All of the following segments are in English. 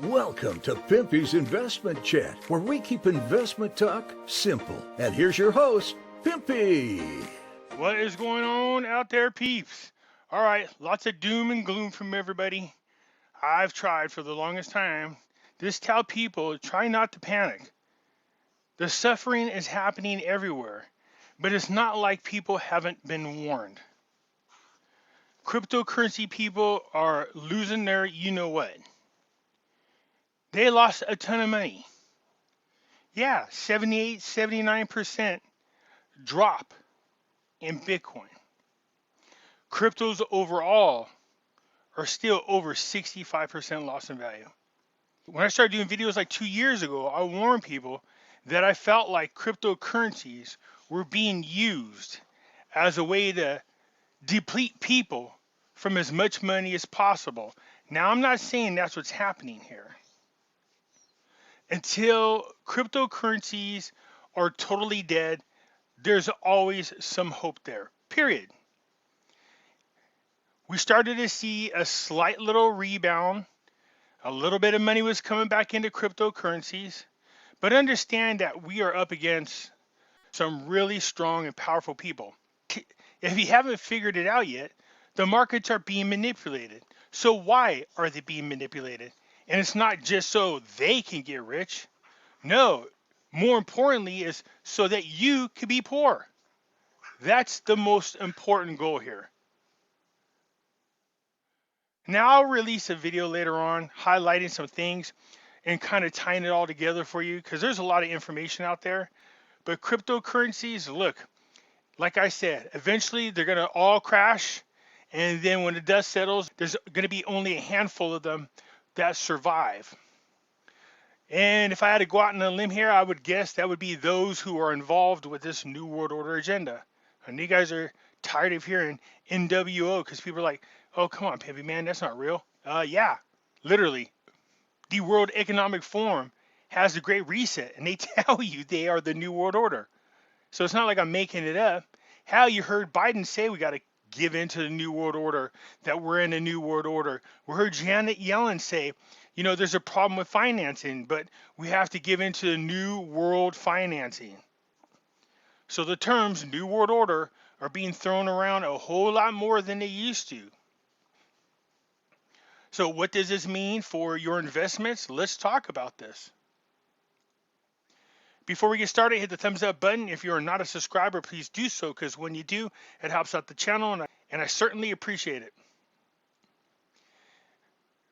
Welcome to Pimpy's Investment Chat, where we keep investment talk simple. And here's your host, Pimpy. What is going on out there, peeps? All right, lots of doom and gloom from everybody. I've tried for the longest time. Just tell people, try not to panic. The suffering is happening everywhere, but it's not like people haven't been warned. Cryptocurrency people are losing their you-know-what. They lost a ton of money. Yeah, 78, 79% drop in Bitcoin. Cryptos overall are still over 65% loss in value. When I started doing videos like 2 years ago, I warned people that I felt like cryptocurrencies were being used as a way to deplete people from as much money as possible. Now, I'm not saying that's what's happening here. Until cryptocurrencies are totally dead, there's always some hope there, period. We started to see a slight little rebound. A little bit of money was coming back into cryptocurrencies, but understand that we are up against some really strong and powerful people. If you haven't figured it out yet, the markets are being manipulated. So why are they being manipulated? And it's not just so they can get rich. No, more importantly is so that you can be poor. That's the most important goal here. Now I'll release a video later on highlighting some things and kind of tying it all together for you because there's a lot of information out there. But cryptocurrencies, look, like I said, eventually they're going to all crash. And then when the dust settles, there's going to be only a handful of them that survive. And if I had to go out on a limb here, I would guess that would be those who are involved with this New World Order agenda. And you guys are tired of hearing NWO because people are like, oh, come on, Pimpy, man, that's not real. Yeah, literally. The World Economic Forum has the Great Reset, and they tell you they are the New World Order. So it's not like I'm making it up. How you heard Biden say we got to give in to the New World Order, that we're in a New World Order. We heard Janet Yellen say, you know, there's a problem with financing, but we have to give in to the New World financing. So the terms New World Order are being thrown around a whole lot more than they used to. So what does this mean for your investments? Let's talk about this. Before we get started, hit the thumbs up button. If you are not a subscriber, please do so, because when you do, it helps out the channel, and I certainly appreciate it.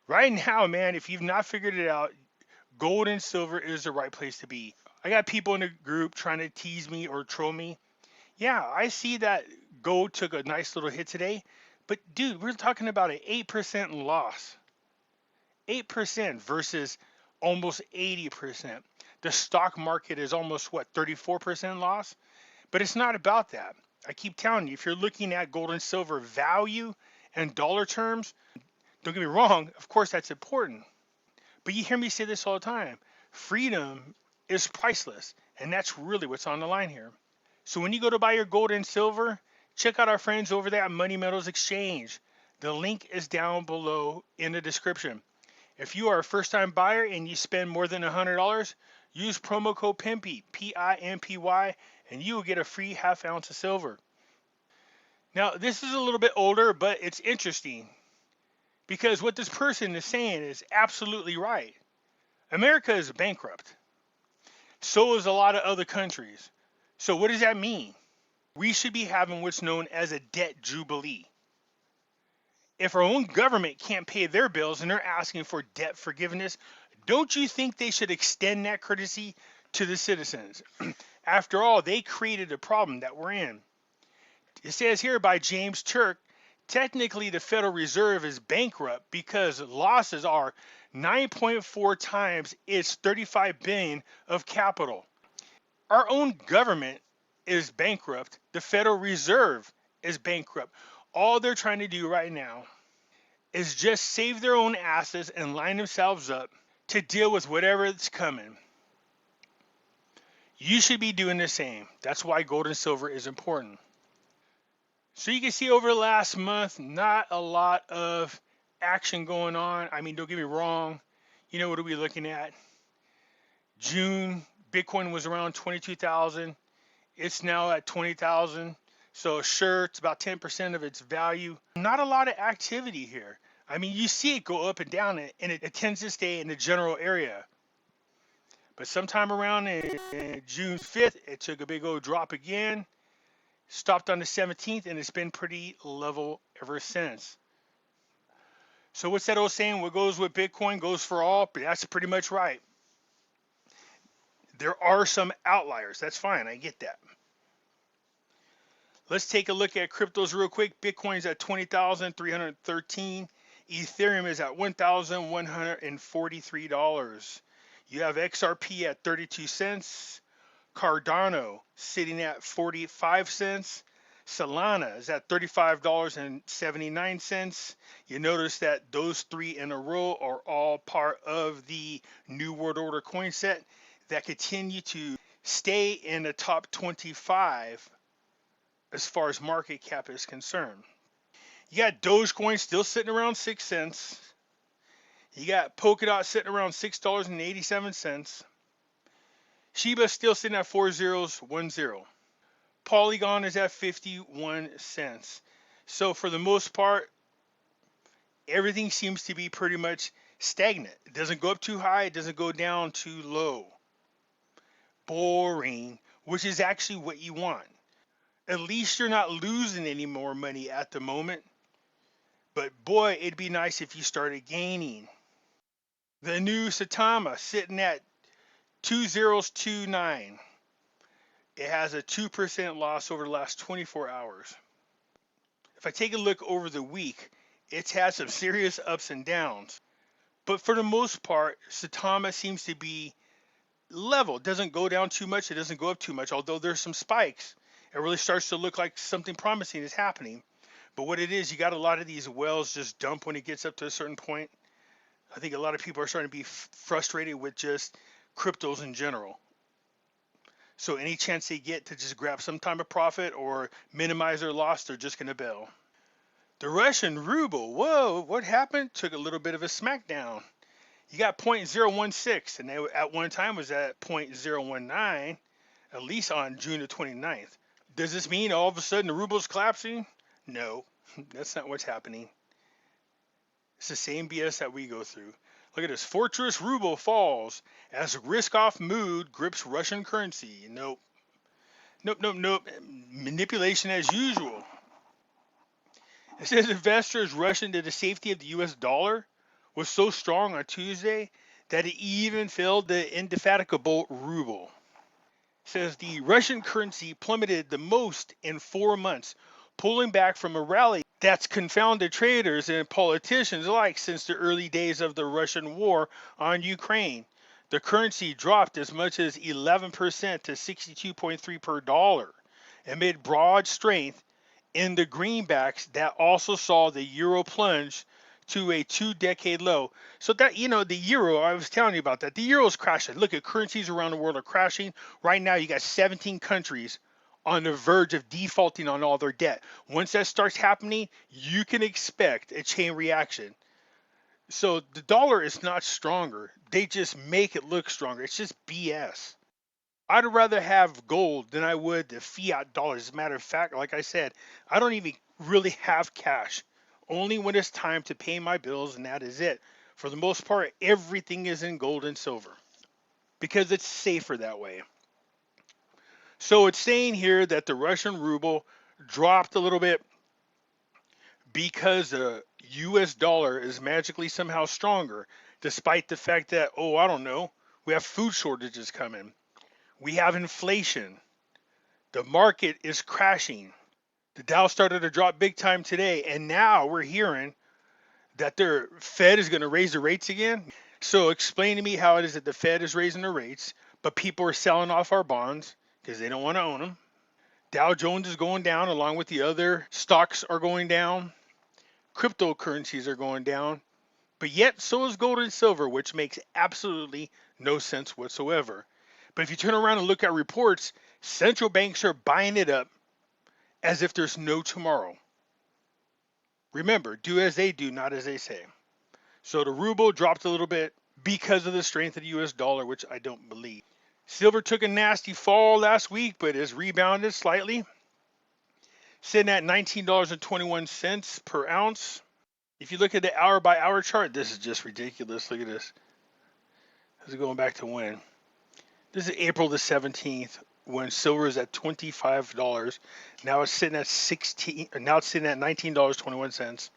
Right now, man, if you've not figured it out, gold and silver is the right place to be. I got people in the group trying to tease me or troll me. Yeah, I see that gold took a nice little hit today. But dude, we're talking about an 8% loss. 8% versus almost 80%. The stock market is almost, 34% loss? But it's not about that. I keep telling you, if you're looking at gold and silver value and dollar terms, don't get me wrong, of course that's important. But you hear me say this all the time. Freedom is priceless. And that's really what's on the line here. So when you go to buy your gold and silver, check out our friends over there at Money Metals Exchange. The link is down below in the description. If you are a first-time buyer and you spend more than $100, use promo code Pimpy, P-I-M-P-Y, and you will get a free half ounce of silver. Now, this is a little bit older, but it's interesting because what this person is saying is absolutely right. America is bankrupt. So is a lot of other countries. So what does that mean? We should be having what's known as a debt jubilee. If our own government can't pay their bills and they're asking for debt forgiveness, don't you think they should extend that courtesy to the citizens? After all, they created the problem that we're in. It says here by James Turk, technically the Federal Reserve is bankrupt because losses are 9.4 times its $35 billion of capital. Our own government is bankrupt. The Federal Reserve is bankrupt. All they're trying to do right now is just save their own assets and line themselves up to deal with whatever is coming. You should be doing the same. That's why gold and silver is important. So you can see over the last month, not a lot of action going on. I mean, don't get me wrong. What are we looking at? June, Bitcoin was around 22,000. It's now at 20,000. So sure, it's about 10% of its value. Not a lot of activity here. I mean, you see it go up and down, and it tends to stay in the general area. But sometime around in June 5th, it took a big old drop again, stopped on the 17th, and it's been pretty level ever since. So what's that old saying? What goes with Bitcoin goes for all. But that's pretty much right. There are some outliers. That's fine. I get that. Let's take a look at cryptos real quick. Bitcoin's at 20,313. Ethereum is at $1,143. You have XRP at 32 cents. Cardano sitting at 45 cents. Solana is at $35.79. You notice that those three in a row are all part of the New World Order coin set that continue to stay in the top 25 as far as market cap is concerned. You got Dogecoin still sitting around 6 cents. You got Polkadot sitting around $6.87. Shiba still sitting at 4010. Polygon is at 51 cents. So for the most part, everything seems to be pretty much stagnant. It doesn't go up too high, it doesn't go down too low. Boring, which is actually what you want. At least you're not losing any more money at the moment. But boy, it'd be nice if you started gaining. The new Satama sitting at 2029. It has a 2% loss over the last 24 hours. If I take a look over the week, it's had some serious ups and downs. But for the most part, Satama seems to be level. It doesn't go down too much. It doesn't go up too much, although there's some spikes. It really starts to look like something promising is happening. But what it is, you got a lot of these wells just dump when it gets up to a certain point. I think a lot of people are starting to be frustrated with just cryptos in general. So any chance they get to just grab some type of profit or minimize their loss, they're just going to bail. The Russian ruble, whoa, what happened? Took a little bit of a smackdown. You got 0.016, and they at one time was at 0.019, at least on June the 29th. Does this mean all of a sudden the ruble's collapsing? No, that's not what's happening. It's the same BS that we go through. Look at this. Fortress ruble falls as risk-off mood grips Russian currency. Nope. Nope. Manipulation as usual. It says investors rush into the safety of the U.S. dollar was so strong on Tuesday that it even filled the indefatigable ruble. It says the Russian currency plummeted the most in 4 months, pulling back from a rally that's confounded traders and politicians alike since the early days of the Russian war on Ukraine. The currency dropped as much as 11% to 62.3 per dollar amid broad strength in the greenbacks that also saw the euro plunge to a 2-decade low. So that, the euro, I was telling you about that. The euro is crashing. Look at currencies around the world are crashing. Right now, you got 17 countries on the verge of defaulting on all their debt. Once that starts happening, you can expect a chain reaction. So the dollar is not stronger. They just make it look stronger. It's just BS. I'd rather have gold than I would the fiat dollars. As a matter of fact, like I said, I don't even really have cash. Only when it's time to pay my bills, and that is it. For the most part, everything is in gold and silver because it's safer that way. So it's saying here that the Russian ruble dropped a little bit because the US dollar is magically somehow stronger, despite the fact that, I don't know, we have food shortages coming. We have inflation. The market is crashing. The Dow started to drop big time today, and now we're hearing that their Fed is going to raise the rates again. So explain to me how it is that the Fed is raising the rates, but people are selling off our bonds because they don't want to own them. Dow Jones is going down along with the other stocks are going down. Cryptocurrencies are going down. But yet so is gold and silver, which makes absolutely no sense whatsoever. But if you turn around and look at reports, central banks are buying it up as if there's no tomorrow. Remember, do as they do, not as they say. So the ruble dropped a little bit. because of the strength of the US dollar, which I don't believe. Silver took a nasty fall last week, but has rebounded slightly, sitting at $19.21 per ounce. If you look at the hour by hour chart, this is just ridiculous. Look at this. This is going back to when? This is April the 17th when silver is at $25. Now it's sitting at $19.21.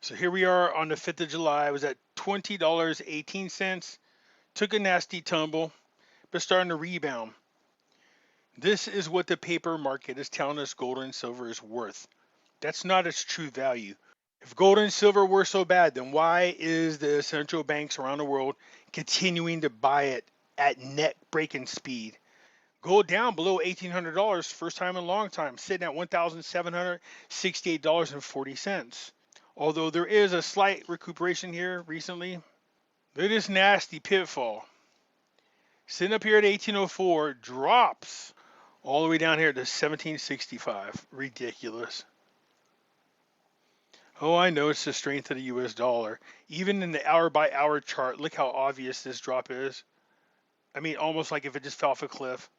So here we are on the 5th of July. It was at $20.18. Took a nasty tumble, but starting to rebound. This is what the paper market is telling us gold and silver is worth. That's not its true value. If gold and silver were so bad, then why is the central banks around the world continuing to buy it at net breaking speed? Gold down below $1,800, first time in a long time, sitting at $1,768.40. Although there is a slight recuperation here recently. Look at this nasty pitfall. Sitting up here at 1804, drops all the way down here to 1765. Ridiculous. Oh, I know it's the strength of the US dollar. Even in the hour by hour chart, look how obvious this drop is. I mean, almost like if it just fell off a cliff.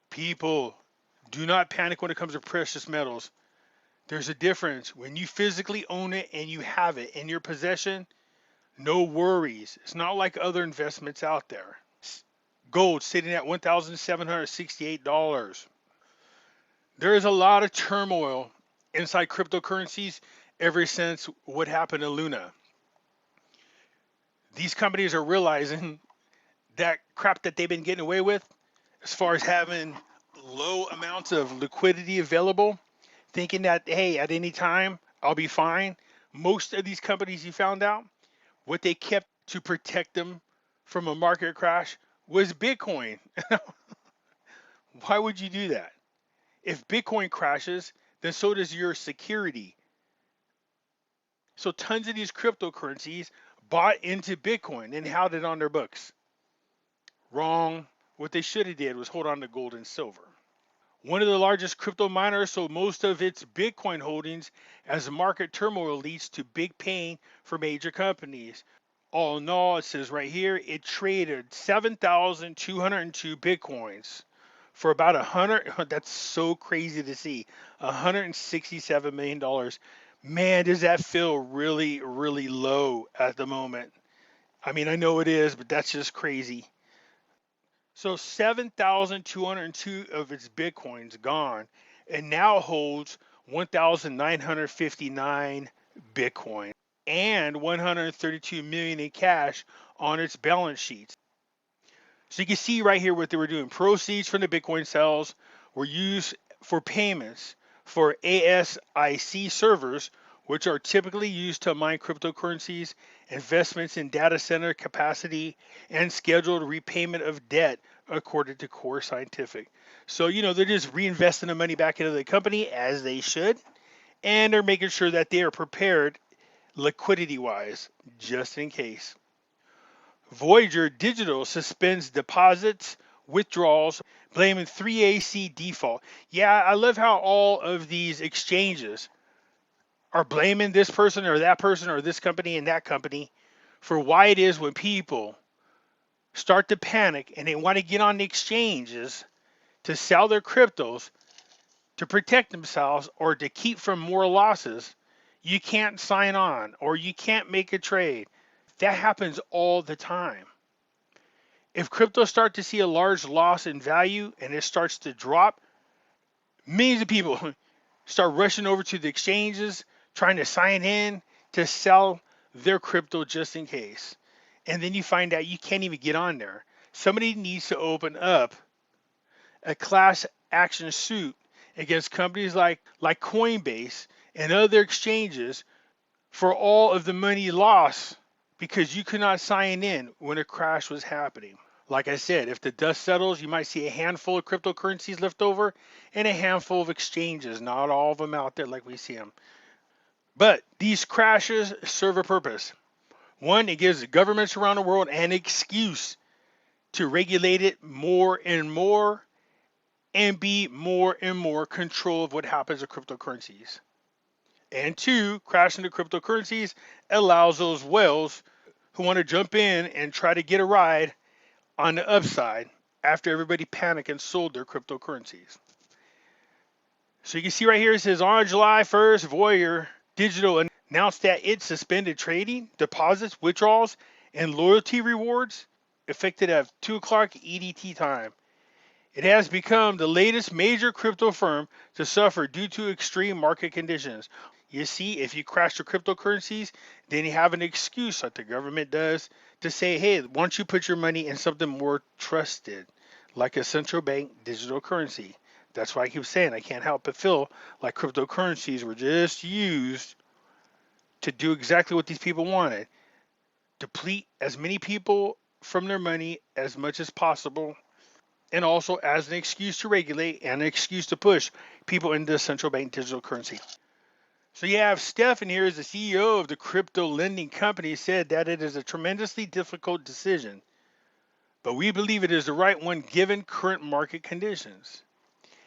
People, do not panic when it comes to precious metals. There's a difference. When you physically own it and you have it in your possession, no worries. It's not like other investments out there. Gold sitting at $1,768. There is a lot of turmoil inside cryptocurrencies ever since what happened to Luna. These companies are realizing that crap that they've been getting away with as far as having low amounts of liquidity available, thinking that, hey, at any time, I'll be fine. Most of these companies, you found out, what they kept to protect them from a market crash was Bitcoin. Why would you do that? If Bitcoin crashes, then so does your security. So tons of these cryptocurrencies bought into Bitcoin and held it on their books. Wrong. What they should have did was hold on to gold and silver. One of the largest crypto miners sold most of its Bitcoin holdings as market turmoil leads to big pain for major companies. All in all, it says right here, it traded 7,202 Bitcoins for about that's so crazy to see, $167 million. Man, does that feel really, really low at the moment. I mean, I know it is, but that's just crazy. So 7,202 of its Bitcoins gone, and now holds 1,959 Bitcoin and 132 million in cash on its balance sheets. So you can see right here what they were doing. Proceeds from the Bitcoin sales were used for payments for ASIC servers, which are typically used to mine cryptocurrencies, investments in data center capacity, and scheduled repayment of debt, according to Core Scientific. So, they're just reinvesting the money back into the company as they should, and they're making sure that they are prepared liquidity-wise, just in case. Voyager Digital suspends deposits, withdrawals, blaming 3AC default. Yeah, I love how all of these exchanges are blaming this person or this company and that company for why it is when people start to panic and they want to get on the exchanges to sell their cryptos to protect themselves or to keep from more losses, you can't sign on or you can't make a trade. That happens all the time. If crypto start to see a large loss in value and it starts to drop, millions of people start rushing over to the exchanges, trying to sign in to sell their crypto just in case. And then you find out you can't even get on there. Somebody needs to open up a class action suit against companies like Coinbase and other exchanges for all of the money lost because you could not sign in when a crash was happening. Like I said, if the dust settles, you might see a handful of cryptocurrencies left over and a handful of exchanges, not all of them out there like we see them. But these crashes serve a purpose. One, it gives governments around the world an excuse to regulate it more and more and be more and more control of what happens to cryptocurrencies. And two, crashing the cryptocurrencies allows those whales who want to jump in and try to get a ride on the upside after everybody panicked and sold their cryptocurrencies. So you can see right here, it says on July 1st, Voyager Digital announced that it suspended trading, deposits, withdrawals, and loyalty rewards effective at 2 o'clock EDT time. It has become the latest major crypto firm to suffer due to extreme market conditions. You see, if you crash your cryptocurrencies, then you have an excuse like the government does to say, hey, why don't you put your money in something more trusted, like a central bank digital currency? That's why I keep saying I can't help but feel like cryptocurrencies were just used to do exactly what these people wanted. Deplete as many people from their money as much as possible, and also as an excuse to regulate and an excuse to push people into central bank digital currency. So you have Stefan here, as the CEO of the crypto lending company, said that it is a tremendously difficult decision, but we believe it is the right one given current market conditions.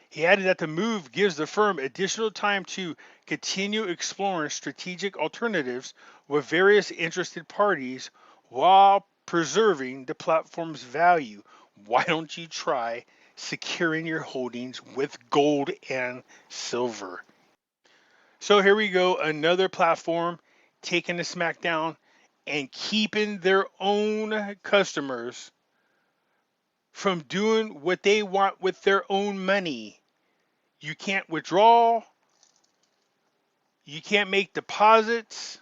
He added that the move gives the firm additional time to continue exploring strategic alternatives with various interested parties while preserving the platform's value. Why don't you try securing your holdings with gold and silver? So here we go, another platform taking the smackdown and keeping their own customers from doing what they want with their own money. You can't withdraw. You can't make deposits.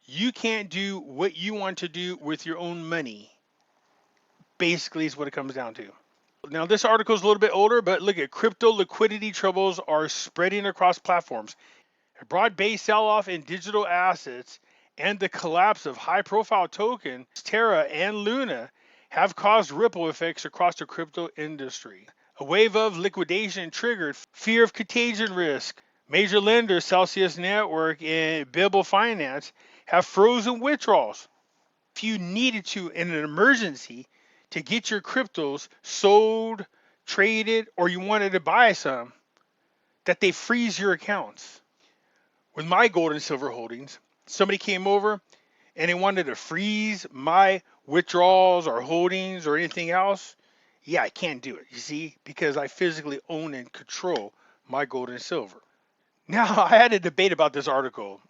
You can't do what you want to do with your own money. Basically is what it comes down to. Now this article is a little bit older, but look at crypto liquidity troubles are spreading across platforms. A broad-based sell-off in digital assets and the collapse of high-profile tokens, Terra and Luna, have caused ripple effects across the crypto industry. A wave of liquidation triggered fear of contagion risk. Major lenders Celsius Network and Bibble Finance have frozen withdrawals. If you needed to in an emergency to get your cryptos sold, traded, or you wanted to buy some, that they freeze your accounts. With my gold and silver holdings, somebody came over and they wanted to freeze my withdrawals or holdings or anything else. Yeah, I can't do it, you see, because I physically own and control my gold and silver. Now, I had a debate about this article,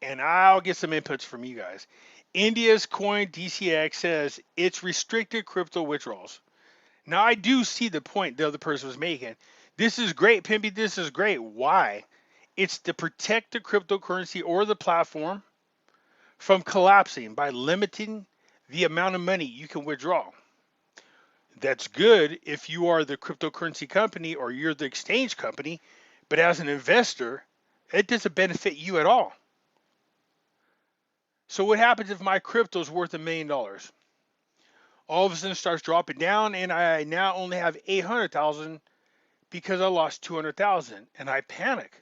and I'll get some inputs from you guys. India's Coin DCX says it's restricted crypto withdrawals. Now, I do see the point the other person was making. This is great, Pimpy, this is great. Why? It's to protect the cryptocurrency or the platform from collapsing by limiting the amount of money you can withdraw. That's good if you are the cryptocurrency company or you're the exchange company, but as an investor, it doesn't benefit you at all. So what happens if my crypto is worth $1 million? All of a sudden it starts dropping down and I now only have 800,000 because I lost 200,000 and I panic.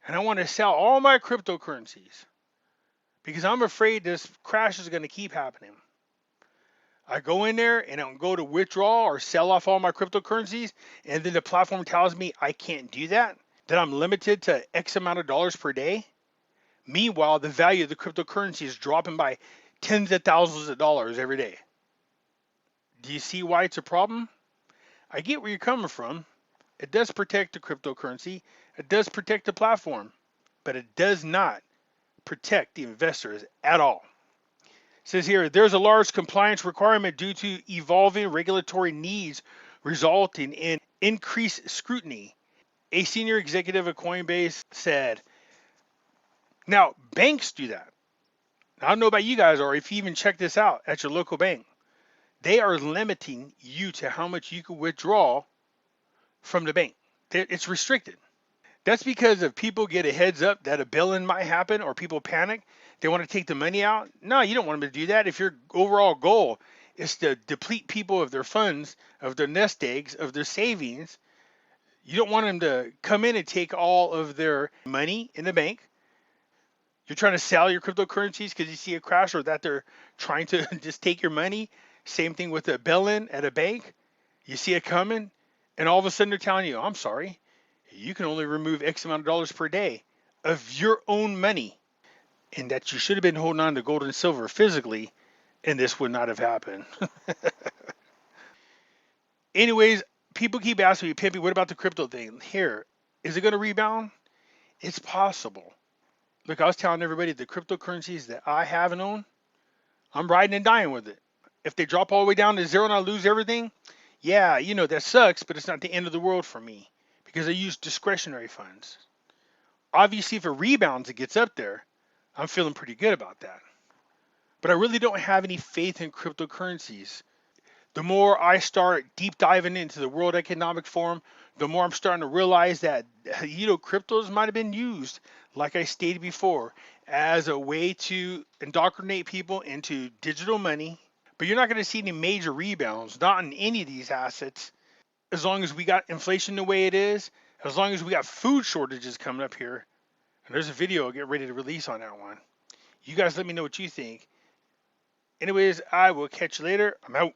And I want to sell all my cryptocurrencies because I'm afraid this crash is going to keep happening. I go in there and I go to withdraw or sell off all my cryptocurrencies, and then the platform tells me I can't do that, that I'm limited to X amount of dollars per day. Meanwhile, the value of the cryptocurrency is dropping by tens of thousands of dollars every day. Do you see why it's a problem? I get where you're coming from. It does protect the cryptocurrency. It does protect the platform, but it does not protect the investors at all. It says here, there's a large compliance requirement due to evolving regulatory needs resulting in increased scrutiny. A senior executive at Coinbase said, now banks do that. I don't know about you guys, or if you even check this out at your local bank. They are limiting you to how much you can withdraw from the bank. It's restricted. That's because if people get a heads up that a bail-in might happen or people panic, they want to take the money out. No, you don't want them to do that. If your overall goal is to deplete people of their funds, of their nest eggs, of their savings, you don't want them to come in and take all of their money in the bank. You're trying to sell your cryptocurrencies because you see a crash or that they're trying to just take your money. Same thing with a bail-in at a bank. You see it coming, and all of a sudden they're telling you, I'm sorry, you can only remove X amount of dollars per day of your own money, and that you should have been holding on to gold and silver physically and this would not have happened. Anyways, people keep asking me, Pimpy, what about the crypto thing? Here, is it going to rebound? It's possible. Look, I was telling everybody the cryptocurrencies that I have and own, I'm riding and dying with it. If they drop all the way down to zero and I lose everything, yeah, that sucks, but it's not the end of the world for me because I use discretionary funds. Obviously, if it rebounds, it gets up there, I'm feeling pretty good about that. But I really don't have any faith in cryptocurrencies. The more I start deep diving into the World Economic Forum, the more I'm starting to realize that, cryptos might have been used, like I stated before, as a way to indoctrinate people into digital money. But you're not going to see any major rebounds, not in any of these assets, as long as we got inflation the way it is, as long as we got food shortages coming up here. And there's a video I'll get ready to release on that one. You guys let me know what you think. Anyways, I will catch you later. I'm out.